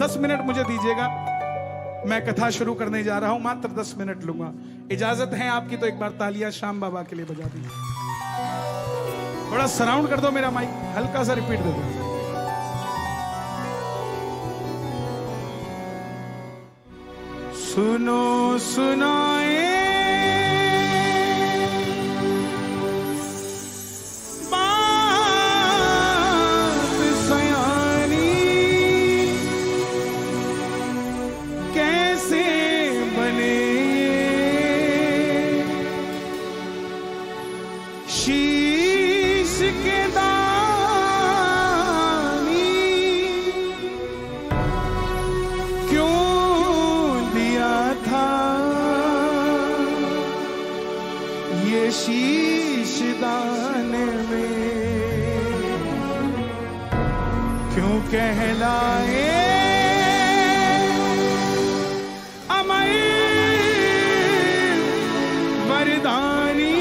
10 minute मुझे दीजिएगा, मैं कथा शुरू करने जा रहा हूं, मात्र 10 मिनट लूंगा। इजाजत है आपकी तो एक बार तालियां श्याम बाबा के लिए बजा दीजिए। थोड़ा सराउंड कर दो मेरा माइक, हल्का सा रिपीट दे दो। सुनो सुनाए शीश के दानी क्यों दिया था ये शीश दान में, क्यों कहलाए अमर वरदानी।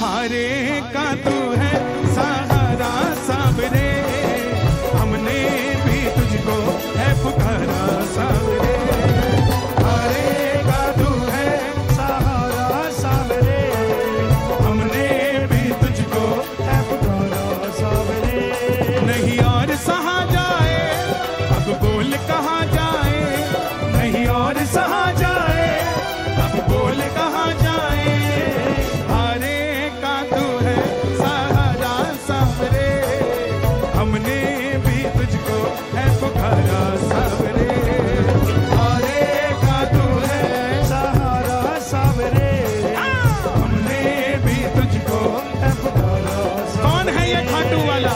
हारे का तू है सहारा साबरे, हमने भी तुझको है पुकारा साबरे। हारे का तू है सहारा साबरे, हमने भी तुझको है पुकारा साबरे। नहीं और सहा जाए अब बोल कहा जाए, नहीं और सहा जाए अब बोल कहा जाए। हमने भी तुझको है पुकारा सावरे। हारे का तू है सहारा सावरे, हमने भी तुझको है पुकारा सावरे। कौन है ये खाटू वाला?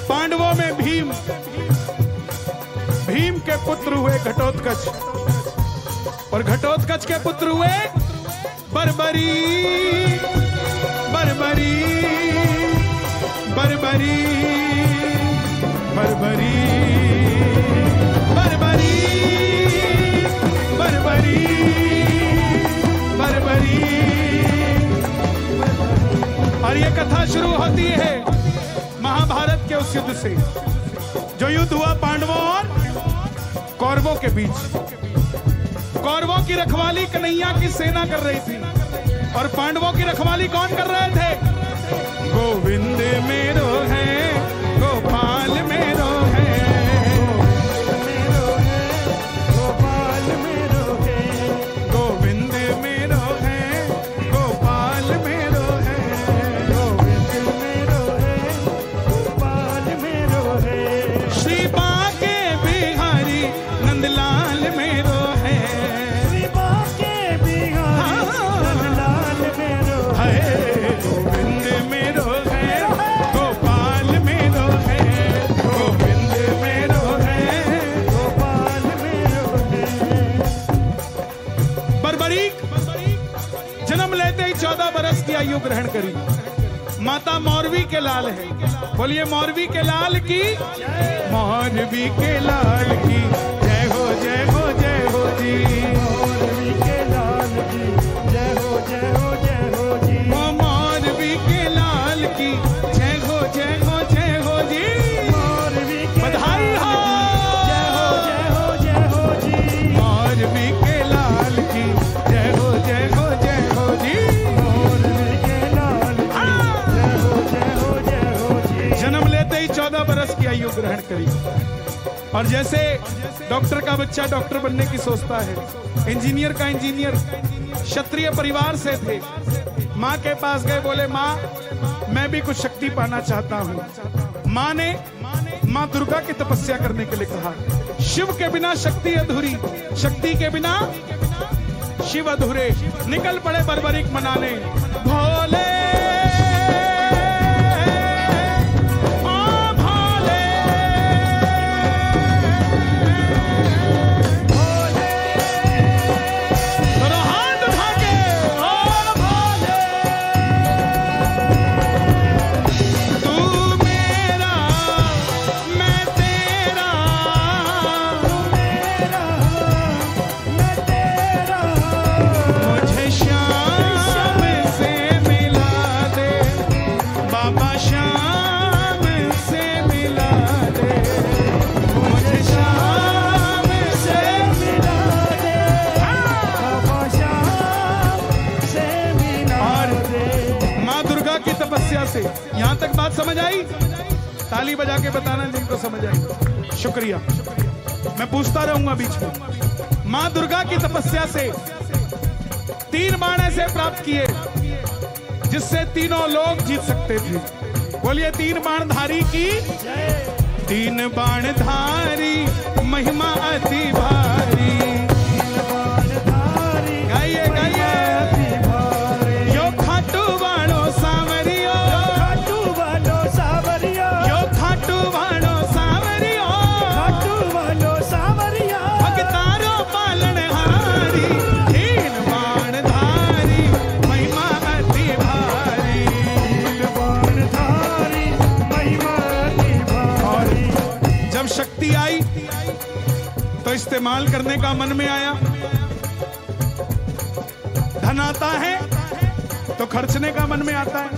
पांडवों में भीम, भीम के पुत्र हुए घटोत्कच, और घटोत्कच के पुत्र हुए बर्बरी। बर्बरी बर्बरी बर्बरी बर्बरी बर्बरी बर्बरी। और ये कथा शुरू होती है महाभारत के उस युद्ध से, जो युद्ध हुआ पांडवों और कौरवों के बीच। कौरवों की रखवाली कन्हैया की सेना कर रही थी, और पांडवों की रखवाली कौन कर रहे थे? गोविंद मेरो है, गोपाल मेरो है, गोपाल मेरो है, गोविंद मेरो है, गोपाल मेरो है, गोविंद मेरो है, गोपाल मेरो है। श्री बाके बिहारी नंदलाल मेरो है, श्री बाके बिहारी नंदलाल मेरो है। गोविंद मेरो है, गोपाल मेरो है, गोविंद मेरो है, गोपाल मेरो है। बर्बरीक जन्म लेते ही 14 बरस की आयु ग्रहण करी। माता मौरवी के लाल है, बोलिए मौरवी के लाल की, मौरवी के लाल की जय हो जय हो जय हो जी। मौरवी के लाल की जय हो जय हो जय हो जी। मौरवी के लाल की जय हो जय हो जय हो जी। बधाई हो जय हो जय हो जय हो जी। मौरवी के लाल की जय हो जय हो जय हो जी। मौरवी के लाल की जय हो जय हो जय हो जी। जन्म लेते ही 14 बरस की आयु ग्रहण करी, और जैसे डॉक्टर का बच्चा डॉक्टर बनने की सोचता है, इंजीनियर का इंजीनियर, क्षत्रिय परिवार से थे। माँ के पास गए, बोले माँ मैं भी कुछ शक्ति पाना चाहता हूँ। माँ ने माँ दुर्गा की तपस्या करने के लिए कहा। शिव के बिना शक्ति अधूरी, शक्ति के बिना शिव अधूरे। निकल पड़े बर्बरीक मनाने, भोले श्याम से। यहां तक बात समझ आई? ताली बजा के बताना जिनको समझ आई। शुक्रिया। मैं पूछता रहूंगा बीच में। मां दुर्गा की तपस्या से 3 बाण ऐसे प्राप्त किए जिससे तीनों लोग जीत सकते थे। बोलिए 3 बाणधारी की। 3 बाणधारी महिमा अति भारी। गाइए गाइए। यो खाटू वालो सावरियो, खाटू वालो सावरिया, यो खाटू वालो सावरियो, खाटू वालो सावरिया, भगतारो पालनहारी। 3 बाणधारी महिमा अति भारी। 3 बाणधारी महिमा अति भारी। जब शक्ति आई तो इस्तेमाल करने का मन में आया। धन आता है तो खर्चने का मन में आता है।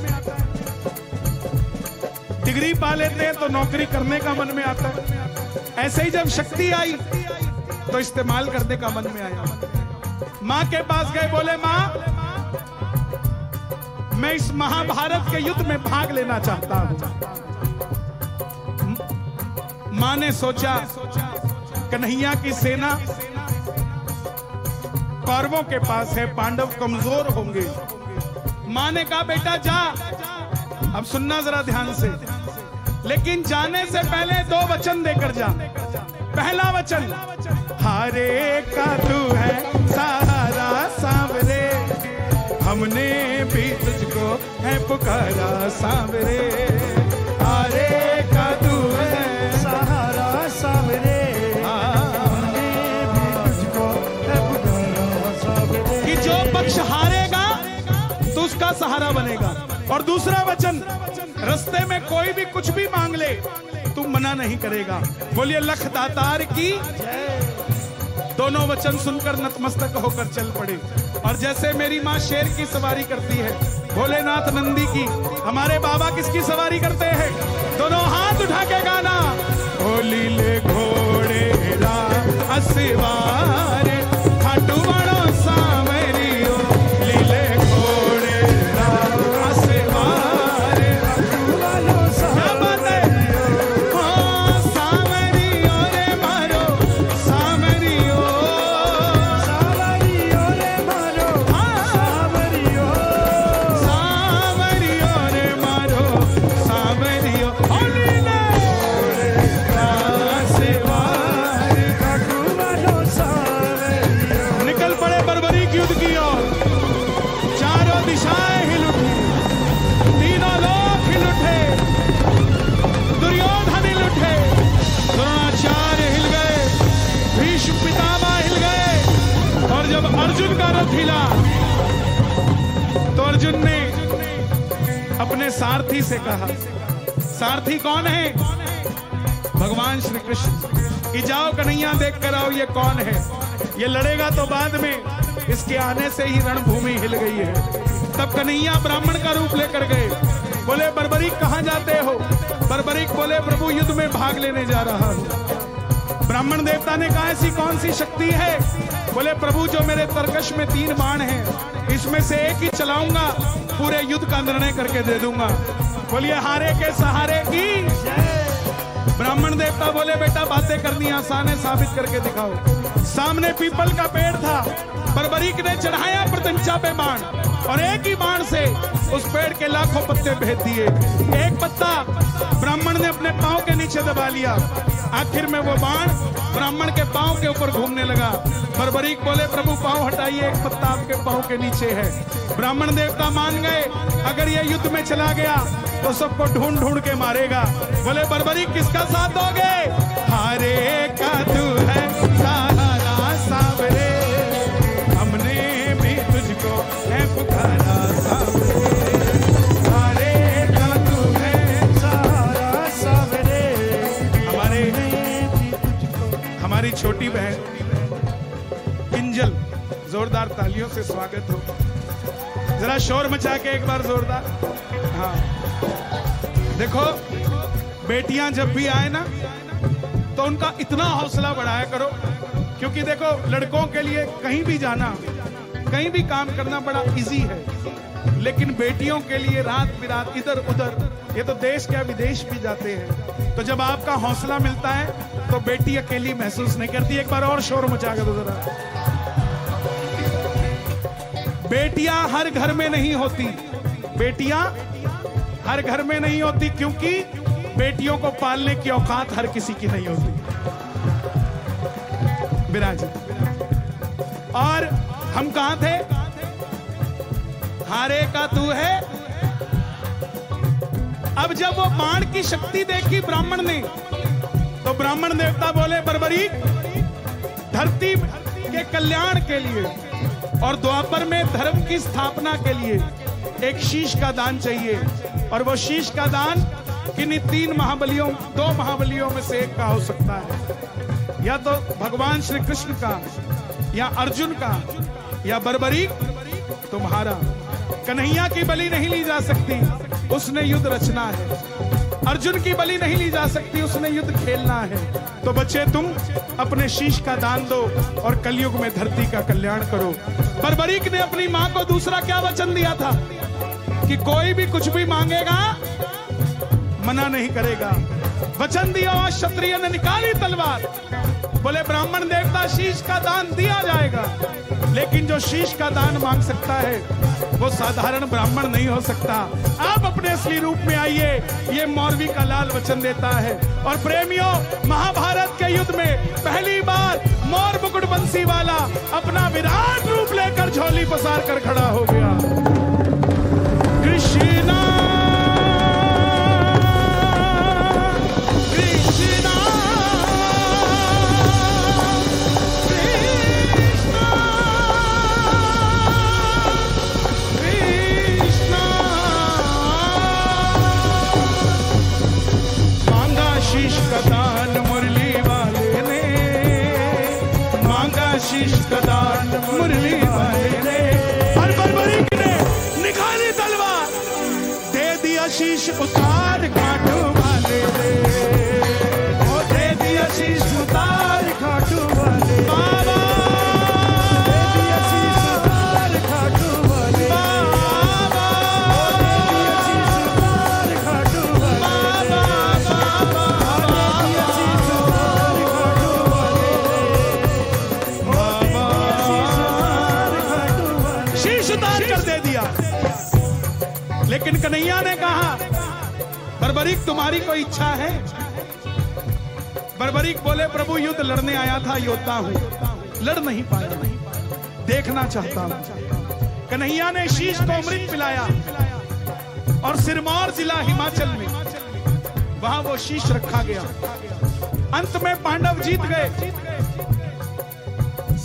डिग्री पा लेते हैं तो नौकरी करने का मन में आता है। ऐसे ही जब शक्ति आई तो इस्तेमाल करने का मन में आया। मां के पास गए, बोले मां मैं इस महाभारत के युद्ध में भाग लेना चाहता हूं। मां ने सोचा कन्हैया की सेना कौरवों के पास है, पांडव कमजोर होंगे। मां ने कहा बेटा जा। अब सुनना जरा ध्यान से, लेकिन जाने से पहले 2 वचन देकर जा। पहला वचन, हारे का तू है सहारा सांवरे, हमने भी तुझको है पुकारा सांवरे। हारे का तू है सहारा सांवरे, हमने भी तुझको है पुकारा सांवरे। कि जो पक्ष हारेगा तो उसका सहारा बनेगा। और दूसरा वचन, रास्ते में कोई भी कुछ भी मांग ले तू मना नहीं करेगा। बोलिए लख दातार की। दोनों वचन सुनकर नतमस्तक होकर चल पड़े। और जैसे मेरी माँ शेर की सवारी करती है, भोलेनाथ नंदी की, हमारे बाबा किसकी सवारी करते हैं? दोनों हाथ उठा के गाना, होली ले घोड़े रा असवारे, खाटू वालो सांवरियो, लीले घोड़े रा असवारे। क्या बात है? हाँ, सांवरियो रे मारो, सांवरियो, सावरियो रे मारो, सावरियो, सांवरियो रे मारो, सांवरियो, होली ले रा असवारे। खाटू वालो सावरियो। निकल पड़े बर्बरीक युद्ध की ओर। चारों दिशाएं हिल उठी, तीनों लोग हिल उठे, दुर्योधन हिल उठे, द्रोणाचार्य हिल गए, भीष्म पितामह हिल गए। और जब अर्जुन का रथ हिला तो अर्जुन ने अपने सारथी से कहा, सारथी कौन है? भगवान श्री कृष्ण। कि जाओ कन्हैया देख कर आओ ये कौन है। ये लड़ेगा तो बाद में, इसके आने से ही रणभूमि हिल गई है। तब कन्हैया ब्राह्मण का रूप लेकर गए। बोले बर्बरीक कहां जाते हो? बर्बरीक बोले प्रभु युद्ध में भाग लेने जा रहा हूं। ब्राह्मण देवता ने कहा ऐसी कौन सी शक्ति है? बोले प्रभु जो मेरे तरकश में 3 बाण हैं, इसमें से एक ही चलाऊंगा, पूरे युद्ध का निर्णय करके दे दूंगा। बोलिए हारे के सहारे की। ब्राह्मण देवता बोले बेटा बातें करनी आसान है, साबित करके दिखाओ। सामने पीपल का पेड़ था, बर्बरीक ने चढ़ाया प्रत्यंचा पे बाण, और एक ही बाण से उस पेड़ के लाखों पत्ते भेद दिए। एक पत्ता ब्राह्मण ने अपने पांव के नीचे दबा लिया। आखिर में वो बाण ब्राह्मण के पांव के ऊपर घूमने लगा। बर्बरीक बोले प्रभु पांव हटाइए, एक पत्ता आपके पांव के नीचे है। ब्राह्मण देवता मान गए, अगर ये युद्ध में चला गया तो सबको ढूंढ ढूंढ के मारेगा। बोले बर्बरीक किसका साथ दोगे? हारे का तू है सहारा सांवरे, हमने भी तुझको है पुकारा सांवरे। हारे का तू है सहारा सांवरे, हमारी छोटी बहन किंजल, जोरदार तालियों से स्वागत हो। जरा शोर मचा के एक बार जोरदार। हाँ देखो, बेटियां जब भी आए ना तो उनका इतना हौसला बढ़ाया करो, क्योंकि देखो लड़कों के लिए कहीं भी जाना कहीं भी काम करना बड़ा इजी है, लेकिन बेटियों के लिए रात बिरात इधर उधर, ये तो देश क्या विदेश भी जाते हैं। तो जब आपका हौसला मिलता है तो बेटी अकेली महसूस नहीं करती। एक बार और शोर मचा के दो जरा। बेटियां हर घर में नहीं होती, बेटियां हर घर में नहीं होती, क्योंकि बेटियों को पालने की औकात हर किसी की नहीं होती। विराज, और हम कहां थे? हारे का तू है। अब जब वो बाण की शक्ति देखी ब्राह्मण ने, तो ब्राह्मण देवता बोले बर्बरीक, धरती के कल्याण के लिए और द्वापर में धर्म की स्थापना के लिए एक शीश का दान चाहिए। और वो शीश का दान किन्हीं 3 महाबलियों, 2 महाबलियों में से एक का हो सकता है, या तो भगवान श्री कृष्ण का, या अर्जुन का, या बर्बरीक तुम्हारा। कन्हैया की बलि नहीं ली जा सकती, उसने युद्ध रचना है। अर्जुन की बलि नहीं ली जा सकती, उसने युद्ध खेलना है। तो बच्चे तुम अपने शीश का दान दो और कलयुग में धरती का कल्याण करो। बर्बरीक ने अपनी मां को दूसरा क्या वचन दिया था कि कोई भी कुछ भी मांगेगा मना नहीं करेगा। वचन दिया और क्षत्रिय ने निकाली तलवार, बोले ब्राह्मण देवता शीश का दान दिया जाएगा, लेकिन जो शीश का दान मांग सकता है वो साधारण ब्राह्मण नहीं हो सकता। आप अपने असली रूप में आइए, ये मौरवी का लाल वचन देता है। और प्रेमियों, महाभारत के युद्ध में पहली बार मोर मुकुट बंसी वाला अपना विराट रूप लेकर झोली पसार कर खड़ा हो गया। कृष्णा शीश का दान मुरली वाले ने। और बर्बरीक ने निकाली तलवार, दे दिया शीश उतार खाटू वाले ने। ओ दे दिया शीश उतार खाटू वाले बाबा, दे दिया शीश उतार खाटू वाले बाबा, ओ दे दिया शीश उतार खाटू वाले बाबा, दे दिया शीश उतार खाटू वाले। शीश उतार कर दे दिया। लेकिन कन्हैया ने कहा बर्बरीक तुम्हारी कोई इच्छा है? बर्बरीक बोले प्रभु युद्ध लड़ने आया था, योद्धा हूं, लड़ नहीं पाया, देखना चाहता हूं। कन्हैया ने शीश को अमृत पिलाया और सिरमौर जिला हिमाचल में वहां वो शीश रखा गया। अंत में पांडव जीत गए,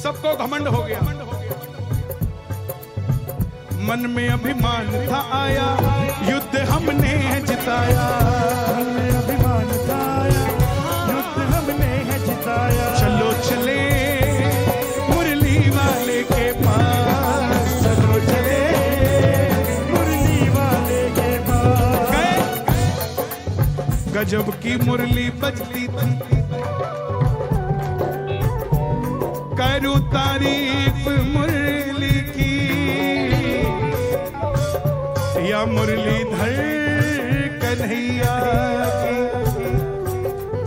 सबको घमंड हो गया। मन में अभिमान था आया, युद्ध हमने जिताया। मन में अभिमान था आया, युद्ध हमने है जिताया। चलो चले मुरली वाले के पास, चलो चले मुरली वाले के पास। गए, गजब की मुरली बजती थी, करूं तारीफ मुरली की, या मुरलीधर कन्हैया की।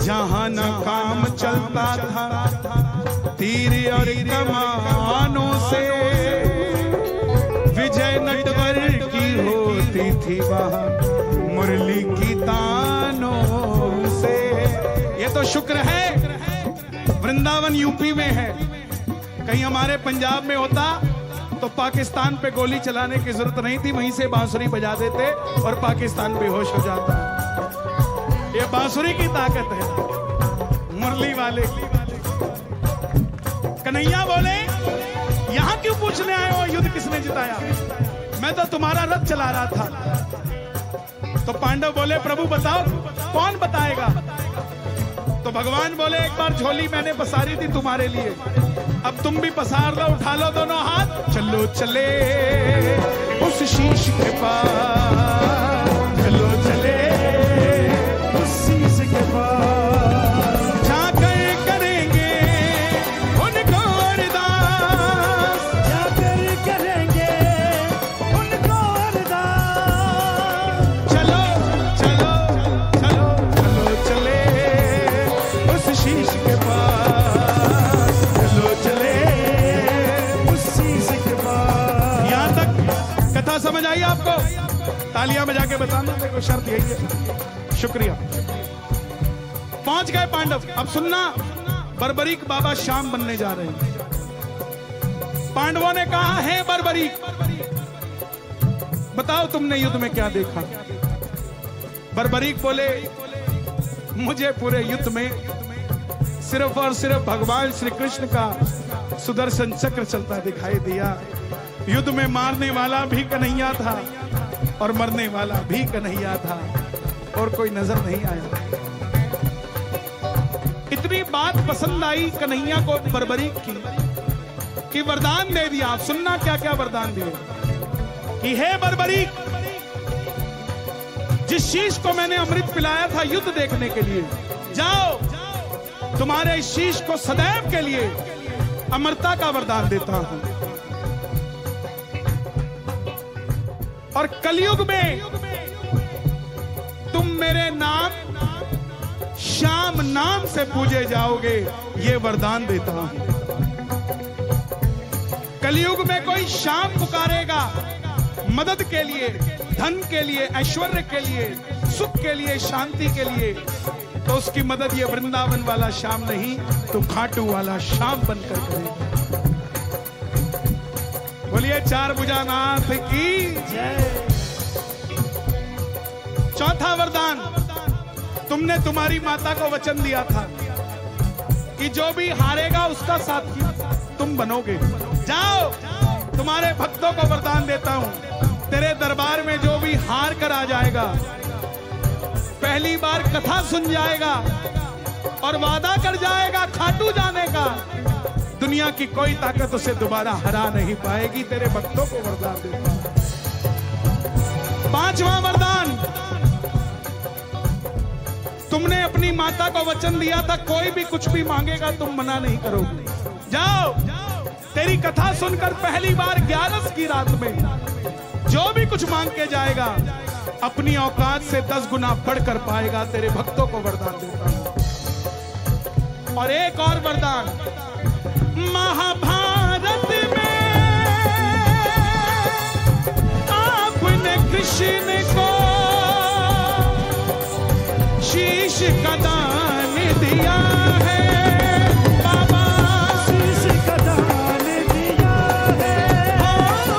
जहां न काम चलता था तीर और कमानों से, विजय नटवर की होती थी वहां मुरली की तानों से। ये तो शुक्र है वृंदावन यूपी में है, कहीं हमारे पंजाब में होता तो पाकिस्तान पे गोली चलाने की जरूरत नहीं थी, वहीं से बांसुरी बजा देते और पाकिस्तान बेहोश हो जाता। ये बांसुरी की ताकत है, मुरली वाले की। कन्हैया बोले यहां क्यों पूछने आए हो युद्ध किसने जिताया? मैं तो तुम्हारा रथ चला रहा था। तो पांडव बोले प्रभु बताओ कौन बताएगा? तो भगवान बोले एक बार झोली मैंने पसारी थी तुम्हारे लिए, अब तुम भी पसार लो, उठा लो दोनों हाथ, चलो चले उस शीश के पास, चलो चले उस शीश के पास। जाकर करेंगे उनको अरदास, जाकर समझ आई आपको? तालियां बजा के बताना, देखो शर्त यही है। शुक्रिया। पहुंच गए पांडव। अब सुनना, बर्बरीक बाबा शाम बनने जा रहे हैं। पांडवों ने कहा, है बर्बरीक, बताओ तुमने युद्ध में क्या देखा? बर्बरीक बोले, मुझे पूरे युद्ध में सिर्फ और सिर्फ भगवान श्री कृष्ण का सुदर्शन चक्र चलता दिखाई दिया। युद्ध में मारने वाला भी कन्हैया था और मरने वाला भी कन्हैया था, और कोई नजर नहीं आया। इतनी बात पसंद आई कन्हैया को बर्बरीक की कि वरदान दे दिया। आप सुनना क्या क्या वरदान दिए कि हे बर्बरीक, जिस शीश को मैंने अमृत पिलाया था युद्ध देखने के लिए, जाओ तुम्हारे इस शीश को सदैव के लिए अमरता का वरदान देता हूं, और कलयुग में तुम मेरे नाम श्याम नाम से पूजे जाओगे, ये वरदान देता हूं। कलयुग में कोई श्याम पुकारेगा मदद के लिए, धन के लिए, ऐश्वर्य के लिए, सुख के लिए, शांति के लिए, तो उसकी मदद ये वृंदावन वाला श्याम नहीं, तो खाटू वाला श्याम बनकर करेगा। बोलिए चार भुजानाथ की जय। चौथा वरदान, तुमने तुम्हारी माता को वचन दिया था कि जो भी हारेगा उसका साथी तुम बनोगे। जाओ, तुम्हारे भक्तों को वरदान देता हूं, तेरे दरबार में जो भी हार कर आ जाएगा, पहली बार कथा सुन जाएगा और वादा कर जाएगा खाटू जाने का, दुनिया की कोई ताकत उसे दोबारा हरा नहीं पाएगी। तेरे भक्तों को वरदान देता हूं। पांचवा वरदान, तुमने अपनी माता को वचन दिया था कोई भी कुछ भी मांगेगा तुम मना नहीं करोगे। जाओ, तेरी कथा सुनकर पहली बार 11 की रात में जो भी कुछ मांग के जाएगा अपनी औकात से 10 गुना बढ़कर पाएगा। तेरे भक्तों को वरदान देता हूं। और एक और वरदान, महाभारत में आपने कृष्ण को शीश का दान दिया है। बाबा शीश का दान दिया है।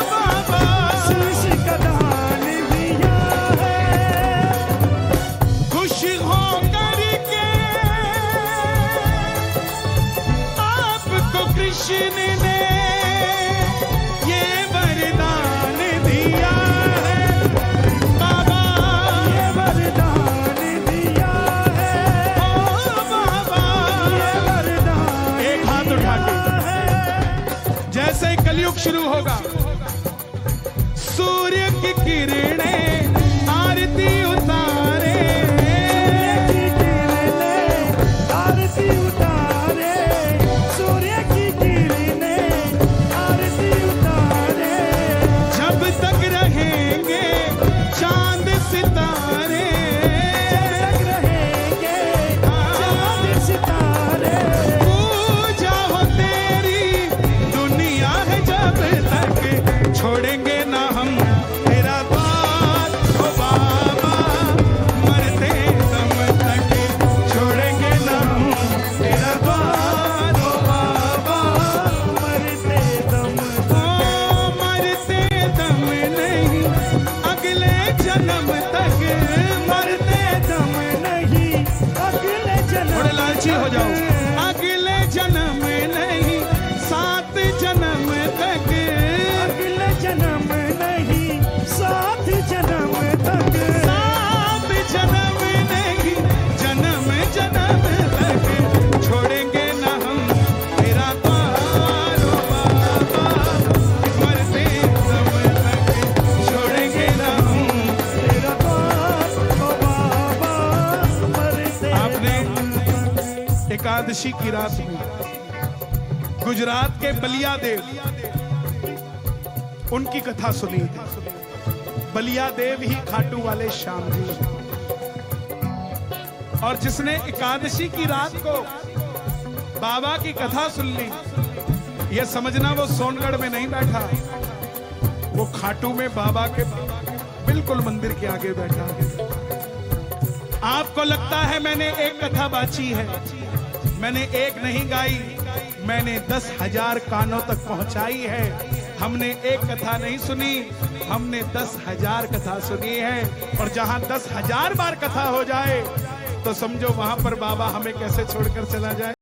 बाबा शीश का दान दिया है। खुश हो करके आपको कृष्ण ने ये वरदान दिया है। बाबा ये वरदान दिया है। ओ बाबा, ये वरदान एक हाथ उठा के है। जैसे ही कलयुग शुरू होगा, सूर्य की किरणें आरती उतारे, सूर्य की किरणें आरती उतारे। सूर्य की किरणें आरती उतारे। जब तक रहेंगे चांद सितारे, जग रहेंगे चांद सितारे। पूजा हो तेरी दुनिया है जब तक, छोड़ेंगे ना हम तेरा द्वार ओ बाबा, मरते दम तक छोड़ेंगे ना हम तेरा द्वार ओ बाबा, मरते दम ओ मरते दम नहीं अगले जन्म तक, मरते दम नहीं अगले जन्म थोड़े लालची हो जाओ, अगले जन्म नहीं 7 जन्म तक, अगले जन्म नहीं 7 जन्म तक। 7 जन्म नहीं जन्म जन्म तक, छोड़ेंगे ना हम तेरा द्वार ओ बाबा, मरते दम तक छोड़ेंगे ना हम। तेरा द्वार ओ बाबा, मरते आपने दम तक। एकादशी की रात में गुजरात के बलिया देव, उनकी कथा सुनी थी। बलिया देव ही खाटू वाले श्याम जी, और जिसने एकादशी की रात को बाबा की कथा सुन ली, यह समझना वो सोनगढ़ में नहीं बैठा, वो खाटू में बाबा के बिल्कुल मंदिर के आगे बैठा है। आपको लगता है मैंने एक कथा बाची है, मैंने एक नहीं गाई, मैंने 10,000 कानों तक पहुंचाई है। हमने एक कथा नहीं सुनी, हमने 10,000 कथा सुनी है। और जहां 10,000 बार कथा हो जाए तो समझो वहां पर बाबा हमें कैसे छोड़कर चला जाए।